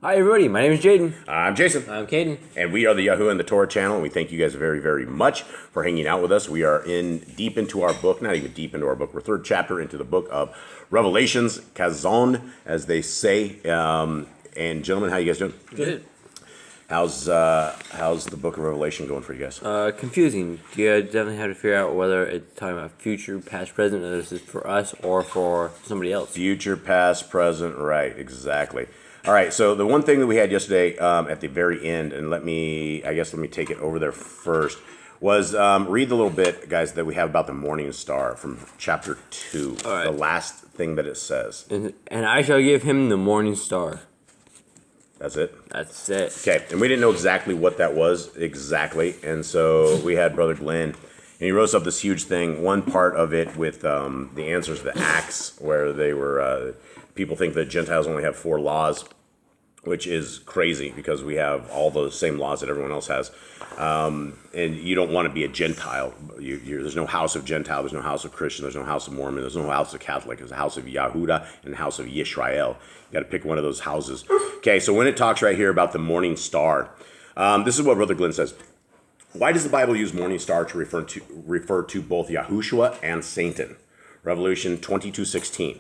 Hi everybody, my name is Jaden. I'm Jason. I'm Caden. And we are the Yahuwah and the Torah channel, and we thank you guys very, very much for hanging out with us. We are deep into our book, not even deep into our book, we're third chapter into the book of Revelations, Kazon, as they say. And gentlemen, how you guys doing? Good. How's the book of Revelation going for you guys? Confusing. You definitely have to figure out whether it's talking about future, past, present, whether this is for us or for somebody else. Future, past, present, right, exactly. All right, so the one thing that we had yesterday at the very end, and let me take it over there first, was read the little bit, guys, that we have about the morning star from chapter 2, right. The last thing that it says. And I shall give him the morning star. That's it? That's it. Okay, and we didn't know exactly what that was exactly, and so we had Brother Glenn, and he wrote up this huge thing, one part of it with the answers to the Acts, where they were, people think that Gentiles only have 4 laws, which is crazy because we have all the same laws that everyone else has. And you don't want to be a Gentile. There's no house of Gentile, there's no house of Christian, there's no house of Mormon, there's no house of Catholic. There's a house of Yahuda and a house of Yisrael. You got to pick one of those houses. Okay, so when it talks right here about the morning star, this is what Brother Glenn says. Why does the Bible use morning star to refer to both Yahushua and Satan? Revelation 22:16.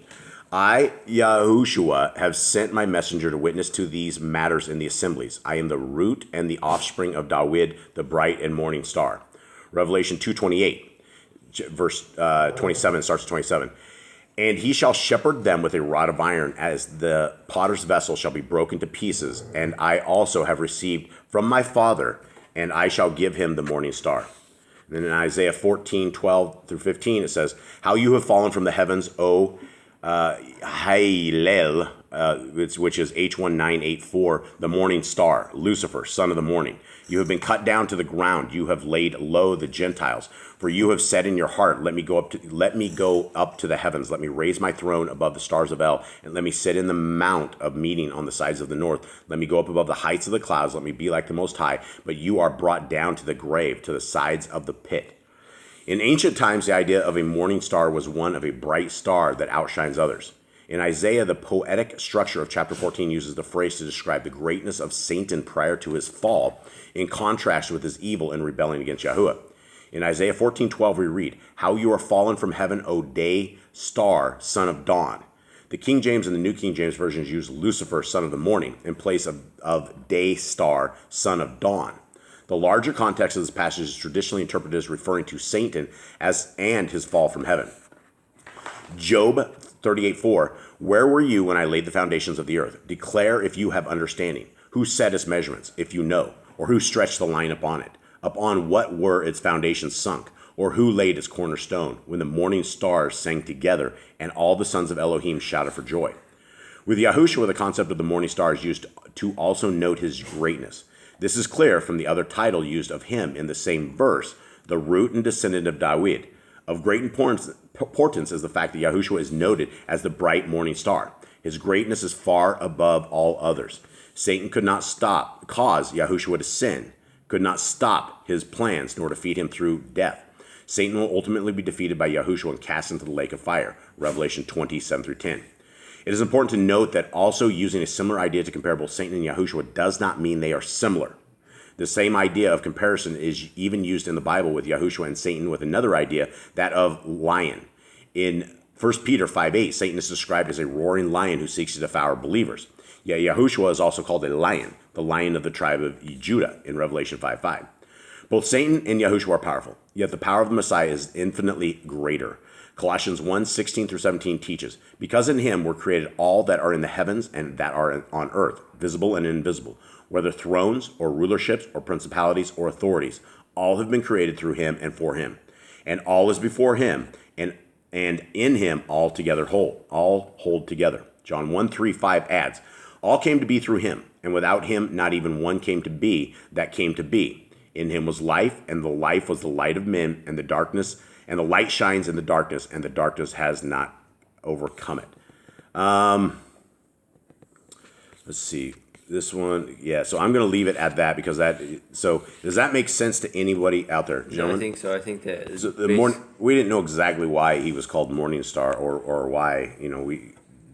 I, Yahushua, have sent my messenger to witness to these matters in the assemblies. I am the root and the offspring of David, the bright and morning star. Revelation 2:28, verse 27, starts at 27. And he shall shepherd them with a rod of iron, as the potter's vessel shall be broken to pieces. And I also have received from my Father, and I shall give him the morning star. And then in Isaiah 14:12 through 15, it says, how you have fallen from the heavens, O Hailel, which is H1984, the morning star, Lucifer, son of the morning. You have been cut down to the ground. You have laid low the Gentiles. For you have said in your heart, let me go up to the heavens. Let me raise my throne above the stars of El, and let me sit in the mount of meeting on the sides of the north. Let me go up above the heights of the clouds. Let me be like the Most High. But you are brought down to the grave, to the sides of the pit. In ancient times, the idea of a morning star was one of a bright star that outshines others. In Isaiah, the poetic structure of chapter 14 uses the phrase to describe the greatness of Satan prior to his fall, in contrast with his evil and rebellion against Yahuwah. In Isaiah 14:12, we read, how you are fallen from heaven, O day star, son of dawn. The King James and the New King James versions use Lucifer, son of the morning, in place of day star, son of dawn. The larger context of this passage is traditionally interpreted as referring to Satan and his fall from heaven. Job 38:4, where were you when I laid the foundations of the earth? Declare if you have understanding. Who set its measurements, if you know? Or who stretched the line upon it? Upon what were its foundations sunk? Or who laid its cornerstone? When the morning stars sang together and all the sons of Elohim shouted for joy. With Yahushua, the concept of the morning star is used to also note his greatness. This is clear from the other title used of him in the same verse, the root and descendant of David. Of great importance is the fact that Yahushua is noted as the bright morning star. His greatness is far above all others. Satan could not cause Yahushua to sin, could not stop his plans, nor defeat him through death. Satan will ultimately be defeated by Yahushua and cast into the lake of fire, Revelation 20:7 through 10. It is important to note that also using a similar idea to compare both Satan and Yahushua does not mean they are similar. The same idea of comparison is even used in the Bible with Yahushua and Satan with another idea, that of lion. In 1 Peter 5:8, Satan is described as a roaring lion who seeks to devour believers. Yet Yahushua is also called a lion, the lion of the tribe of Judah in Revelation 5:5. Both Satan and Yahushua are powerful, yet the power of the Messiah is infinitely greater. Colossians 1:16 through 17 teaches, because in him were created all that are in the heavens and that are on earth, visible and invisible, whether thrones or rulerships or principalities or authorities. All have been created through him and for him. And all is before him, and in him all hold together. John 1:3-5 adds, all came to be through him, and without him not even one came to be that came to be. In him was life, and the life was the light of men, and the light shines in the darkness, and the darkness has not overcome it. Let's see. This one, yeah, so I'm going to leave it at that because so does that make sense to anybody out there, gentlemen? No, I think so. I think that So we didn't know exactly why he was called Morning Star or why,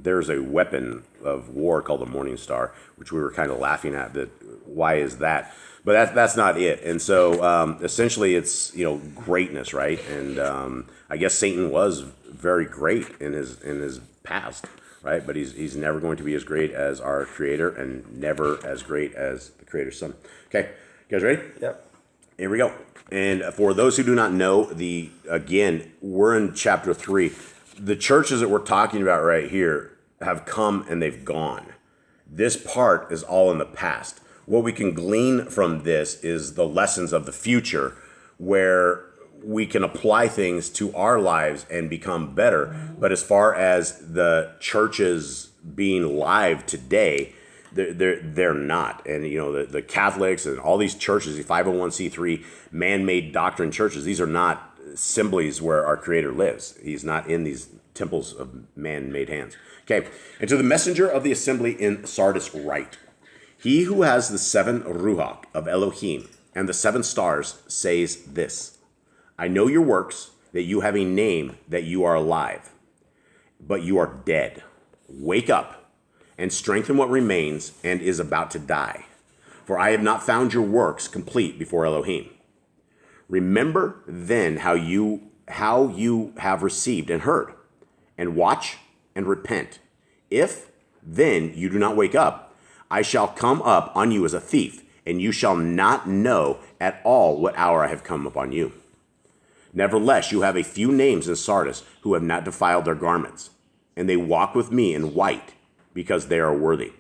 there's a weapon of war called the morning star, which we were kind of laughing at. That why is that? But that's not it. And so essentially, it's greatness, right? And I guess Satan was very great in his past, right? But he's never going to be as great as our Creator, and never as great as the Creator's Son. Okay, you guys ready? Yep. Here we go. And for those who do not know, again, we're in chapter 3. The churches that we're talking about right here have come and they've gone. This part is all in the past. What we can glean from this is the lessons of the future, where we can apply things to our lives and become better. But as far as the churches being live today, they're not. And the Catholics and all these churches, the 501c3 man-made doctrine churches, these are not assemblies where our Creator lives. He's not in these temples of man-made hands. Okay, and to the messenger of the assembly in Sardis write, he who has the 7 Ruach of Elohim and the 7 stars says this, I know your works, that you have a name, that you are alive, but you are dead. Wake up and strengthen what remains and is about to die. For I have not found your works complete before Elohim. Remember then how you have received and heard, and watch and repent. If then you do not wake up, I shall come up on you as a thief, and you shall not know at all what hour I have come upon you. Nevertheless, you have a few names in Sardis who have not defiled their garments, and they walk with me in white, because they are worthy.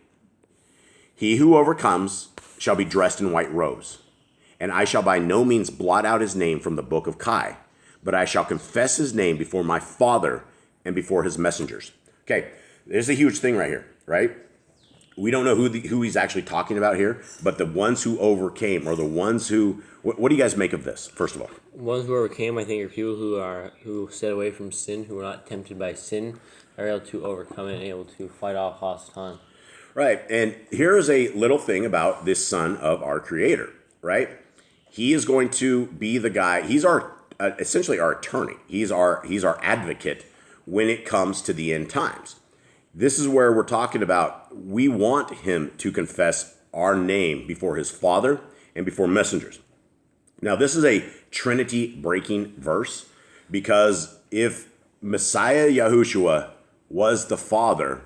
He who overcomes shall be dressed in white robes, and I shall by no means blot out his name from the book of Kai, but I shall confess his name before my Father and before his messengers. Okay, there's a huge thing right here, right? We don't know who he's actually talking about here, but the ones who overcame, or the ones who... What do you guys make of this, first of all? Ones who overcame, I think, are people who stayed away from sin, who were not tempted by sin, are able to overcome it and able to fight off hostile. Right, and here is a little thing about this Son of our Creator, right? He is going to be the guy. He's essentially our attorney. He's our advocate when it comes to the end times. This is where we're talking about we want him to confess our name before his Father and before messengers. Now, this is a Trinity-breaking verse, because if Messiah Yahushua was the Father,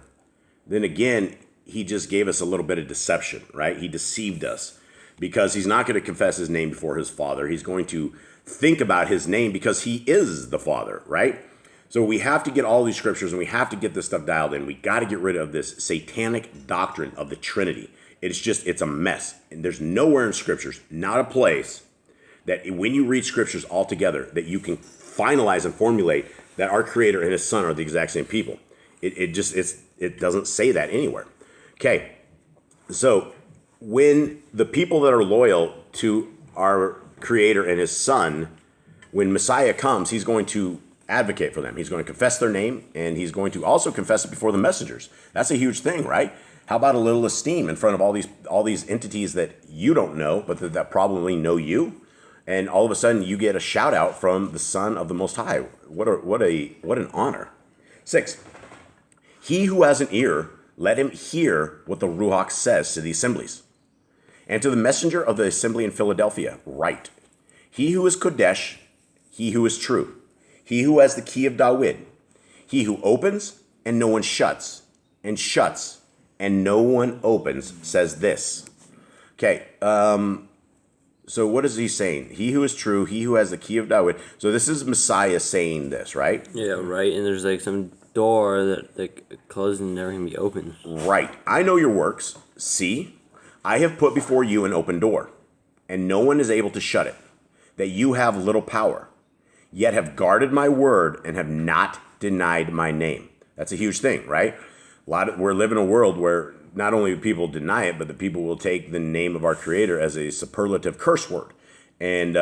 then again, he just gave us a little bit of deception, right? He deceived us, because he's not going to confess his name before his Father. He's going to think about his name because he is the Father, right? So we have to get all these scriptures, and we have to get this stuff dialed in. We got to get rid of this satanic doctrine of the Trinity. It's a mess. And there's nowhere in scriptures, not a place, that when you read scriptures all together, that you can finalize and formulate that our Creator and his Son are the exact same people. It doesn't say that anywhere. Okay, so when the people that are loyal to our Creator and his Son, when Messiah comes, he's going to advocate for them. He's going to confess their name, and he's going to also confess it before the messengers. That's a huge thing, right? How about a little esteem in front of all these entities that you don't know, but that probably know you? And all of a sudden, you get a shout out from the Son of the Most High. What an honor. 6. He who has an ear, let him hear what the Ruach says to the assemblies. And to the messenger of the assembly in Philadelphia, write, he who is Kodesh, he who is true, he who has the key of David, he who opens and no one shuts, and shuts and no one opens, says this. Okay, so what is he saying? He who is true, he who has the key of David. So this is Messiah saying this, right? Yeah, right. And there's like some door that closes and never can be opened. Right. I know your works. See, I have put before you an open door, and no one is able to shut it, that you have little power, yet have guarded my word and have not denied my name. That's a huge thing, right? We're living in a world where not only do people deny it, but the people will take the name of our Creator as a superlative curse word, and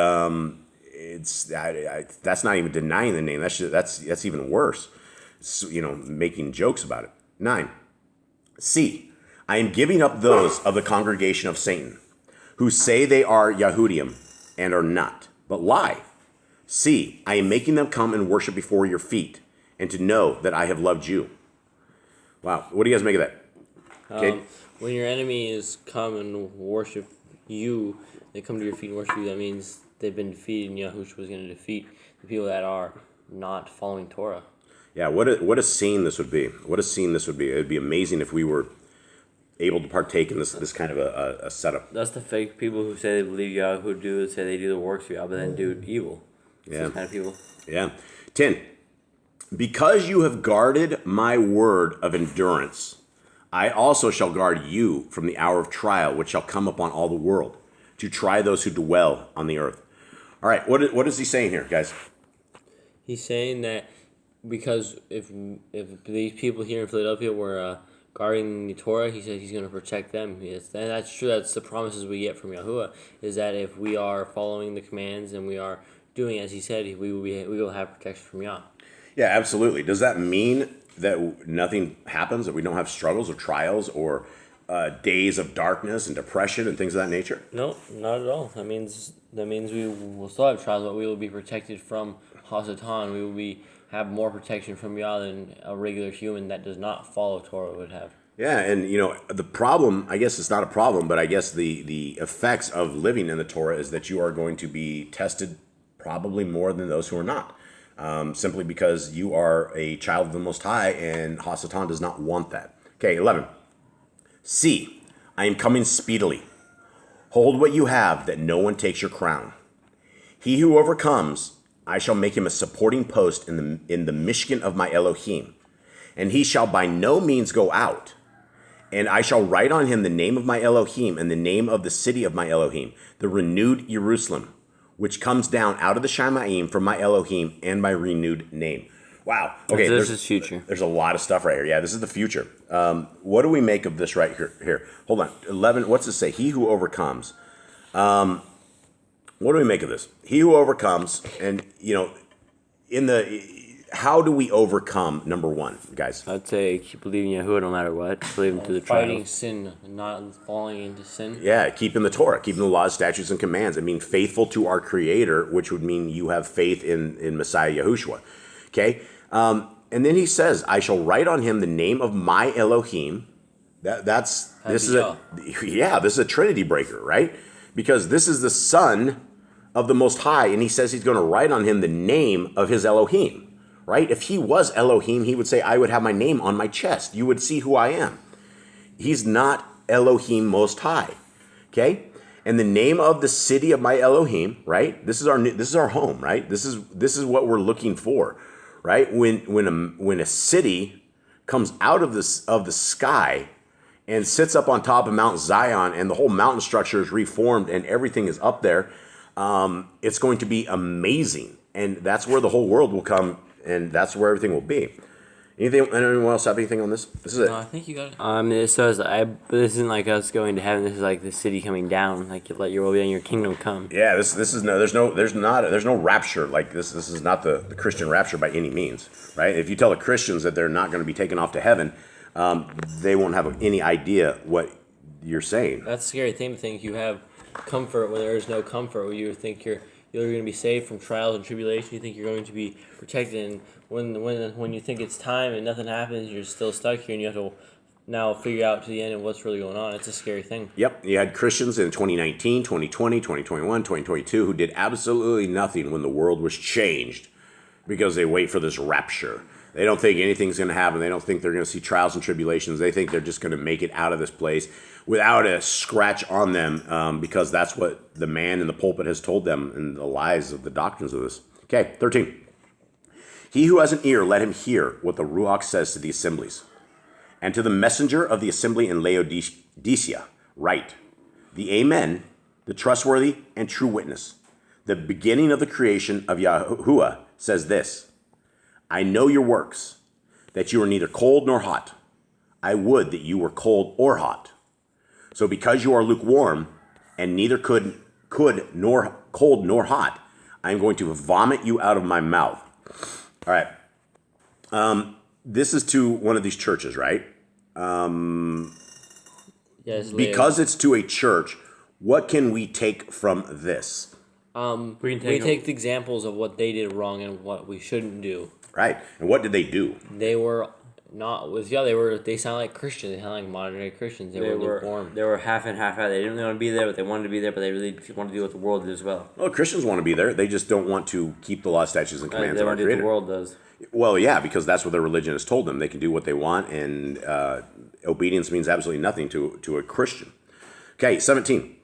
that's not even denying the name. That's even worse. So, making jokes about it. 9. See, I am giving up those of the congregation of Satan, who say they are Yahudim and are not, but lie. See, I am making them come and worship before your feet, and to know that I have loved you. Wow. What do you guys make of that? Okay. When your enemy is come and worship you, they come to your feet and worship you, that means they've been defeated, and Yahushua was going to defeat the people that are not following Torah. Yeah, what a scene this would be. What a scene this would be. It would be amazing if we were able to partake in this kind of a setup. That's the fake people who say they believe Yah, who say they do the works of Yah, but then do evil. It's those kind of people. Yeah. 10. Because you have guarded my word of endurance, I also shall guard you from the hour of trial, which shall come upon all the world, to try those who dwell on the earth. All right, what is he saying here, guys? He's saying that because if these people here in Philadelphia were guarding the Torah, he said he's going to protect them. Yes, and that's true. That's the promises we get from Yahuwah, is that if we are following the commands and we are doing as he said, we will have protection from Yah. Yeah, absolutely. Does that mean that nothing happens, that we don't have struggles or trials or days of darkness and depression and things of that nature? No, not at all. That means we will still have trials, but we will be protected from Hasatan. We will have more protection from Yah than a regular human that does not follow Torah would have. Yeah, and the problem, I guess it's not a problem, but I guess the effects of living in the Torah is that you are going to be tested probably more than those who are not. Simply because you are a child of the Most High, and Hasatan does not want that. Okay, 11. See, I am coming speedily. Hold what you have, that no one takes your crown. He who overcomes, I shall make him a supporting post in the Mishkan of my Elohim, and he shall by no means go out. And I shall write on him the name of my Elohim and the name of the city of my Elohim, the renewed Jerusalem, which comes down out of the Shamayim from my Elohim and my renewed name. Wow. Okay, this is future. There's a lot of stuff right here. Yeah, this is the future. What do we make of this right here? Hold on. 11, what's it say? He who overcomes. What do we make of this? He who overcomes, and, how do we overcome, number one, guys? I'd say keep believing Yahuwah no matter what. Believe him through the trials. Fighting sin, not falling into sin. Yeah, keeping the Torah, keeping the laws, statutes, and commands. I mean, faithful to our Creator, which would mean you have faith in Messiah Yahushua. Okay? And then he says, I shall write on him the name of my Elohim. This is a Trinity breaker, right? Because this is the Son of the Most High, and he says he's going to write on him the name of his Elohim. Right? If he was Elohim, he would say, I would have my name on my chest. You would see who I am. He's not Elohim Most High. Okay? And the name of the city of my Elohim, right? This is our home, right? This is what we're looking for, right? When a city comes out of the sky and sits up on top of Mount Zion, and the whole mountain structure is reformed and everything is up there, it's going to be amazing. And that's where the whole world will come. And that's where everything will be. Anyone else have anything on this? This is it. No, I think you got it. It says, this isn't like us going to heaven. This is like the city coming down. Like you let your will be and your kingdom come. Yeah, this is there's no rapture. Like this is not the Christian rapture by any means, right? If you tell the Christians that they're not going to be taken off to heaven, they won't have any idea what you're saying. That's a scary thing to think you have comfort when there is no comfort. Where you think you're going to be saved from trials and tribulation. You think you're going to be protected, and when you think it's time and nothing happens, you're still stuck here, and you have to now figure out to the end of what's really going on. It's a scary thing. Yep, you had Christians in 2019, 2020, 2021, 2022 who did absolutely nothing when the world was changed because they wait for this rapture. They don't think anything's going to happen. They don't think they're going to see trials and tribulations. They think they're just going to make it out of this place without a scratch on them, because that's what the man in the pulpit has told them and the lies of the doctrines of this. Okay, 13. He who has an ear, let him hear what the Ruach says to the assemblies. And to the messenger of the assembly in Laodicea, write, the Amen, the trustworthy and true witness, the beginning of the creation of Yahuwah, says this, I know your works, that you are neither cold nor hot. I would that you were cold or hot. So because you are lukewarm, and neither could nor cold nor hot, I am going to vomit you out of my mouth. All right. This is to one of these churches, right? Yes. Because it's to a church, what can we take from this? We take the examples of what they did wrong and what we shouldn't do. Right. And what did they do? They were Not with they sound like Christians. They sound like modern day Christians. They were lukewarm. They were half and half out. They didn't really want to be there, but they wanted to be there. But they really wanted to deal with the world as well. Well, Christians want to be there. They just don't want to keep the law, statutes, and commands They of our want to do what Creator. the world does. Well, yeah, because that's what their religion has told them. They can do what they want, and obedience means absolutely nothing to a Christian. Okay, 17.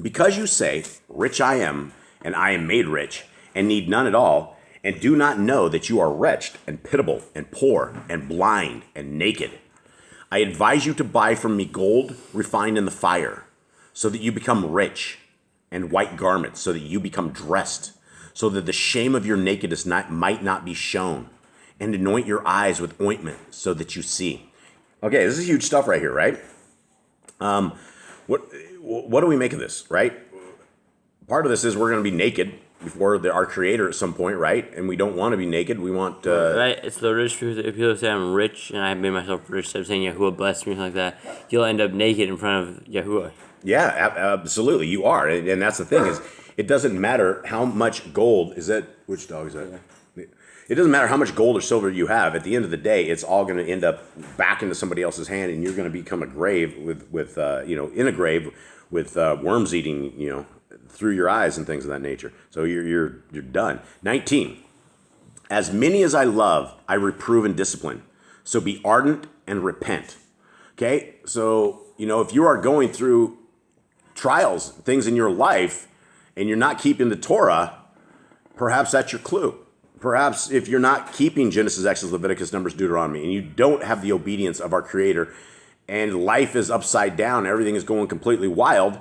Because you say, rich I am, and I am made rich, and need none at all, and do not know that you are wretched, and pitiable, and poor, and blind, and naked. I advise you to buy from me gold refined in the fire, so that you become rich, and white garments, so that you become dressed, so that the shame of your nakedness might not be shown, and anoint your eyes with ointment, so that you see. Okay, this is huge stuff right here, right? What do we make of this, right? Part of this is we're going to be naked before our Creator at some point, right? And we don't want to be naked. We want... right, it's the rich truth. If people say I'm rich and I made myself rich, I'm saying Yahuwah blessed me, something like that, you'll end up naked in front of Yahuwah. Yeah, absolutely. You are. And that's the thing is, it doesn't matter how much gold... Which dog is that? Yeah. It doesn't matter how much gold or silver you have. At the end of the day, it's all going to end up back into somebody else's hand, and you're going to become a grave in a grave with worms eating, through your eyes and things of that nature. So you're done. 19. As many as I love, I reprove and discipline. So be ardent and repent. Okay? So, if you are going through trials, things in your life, and you're not keeping the Torah, perhaps that's your clue. Perhaps if you're not keeping Genesis, Exodus, Leviticus, Numbers, Deuteronomy, and you don't have the obedience of our Creator, and life is upside down, everything is going completely wild,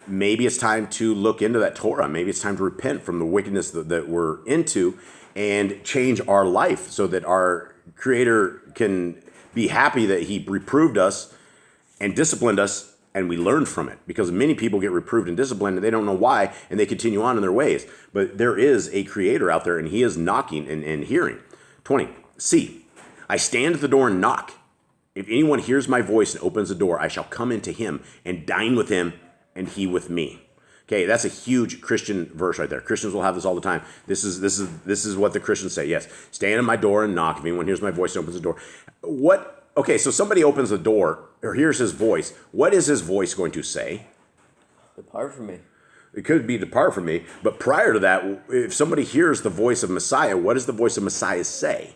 maybe it's time to look into that Torah. Maybe it's time to repent from the wickedness that we're into and change our life so that our Creator can be happy that He reproved us and disciplined us, and we learned from it. Because many people get reproved and disciplined, and they don't know why, and they continue on in their ways. But there is a Creator out there, and He is knocking and hearing. 20. See, I stand at the door and knock. If anyone hears my voice and opens the door, I shall come into him and dine with him, and he with me. Okay, that's a huge Christian verse right there. Christians will have this all the time. This is what the Christians say. Yes, stand at my door and knock. If anyone hears my voice and opens the door. Okay, so somebody opens the door or hears his voice. What is his voice going to say? Depart from me. It could be depart from me. But prior to that, if somebody hears the voice of Messiah, what does the voice of Messiah say?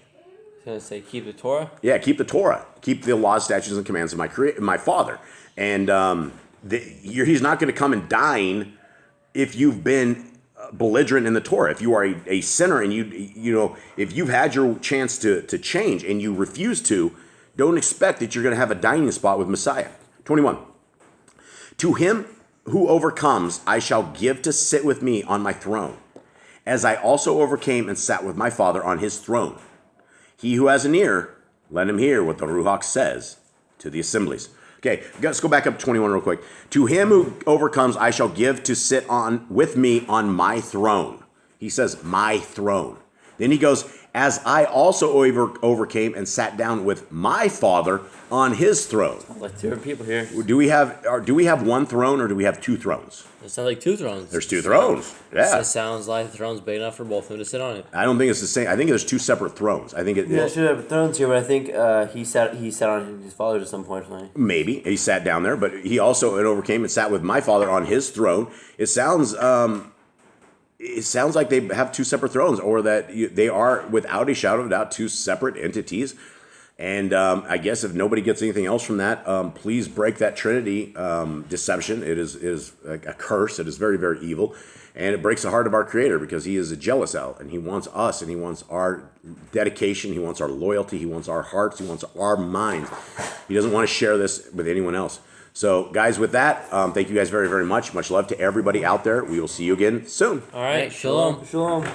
It's going to say keep the Torah? Yeah, keep the Torah. Keep the laws, statutes, and commands of my Father. And he's not going to come and dine if you've been belligerent in the Torah. If you are a sinner and if you've had your chance to change and you refuse to, don't expect that you're going to have a dining spot with Messiah. 21. To him who overcomes, I shall give to sit with me on my throne, as I also overcame and sat with my Father on his throne. He who has an ear, let him hear what the Ruach says to the assemblies. Okay, let's go back up to 21 real quick. To him who overcomes, I shall give to sit with me on my throne. He says, my throne. Then he goes, as I also overcame and sat down with my Father on his throne. Like two people here. Do we have one throne or do we have two thrones? It sounds like two thrones. There's two thrones. Yeah. It sounds like the throne's big enough for both of them to sit on it. I don't think it's the same. I think there's two separate thrones. I think Yeah, should have thrones here, but I think he sat on his father's at some point. Maybe he sat down there, but he also overcame and sat with my Father on his throne. It sounds like they have two separate thrones, or that they are, without a shadow of a doubt, two separate entities. And I guess if nobody gets anything else from that, please break that Trinity deception. It is a curse. It is very, very evil. And it breaks the heart of our Creator, because He is a jealous out, and He wants us, and He wants our dedication. He wants our loyalty. He wants our hearts. He wants our minds. He doesn't want to share this with anyone else. So, guys, with that, thank you guys very, very much. Much love to everybody out there. We will see you again soon. All right, shalom. Shalom.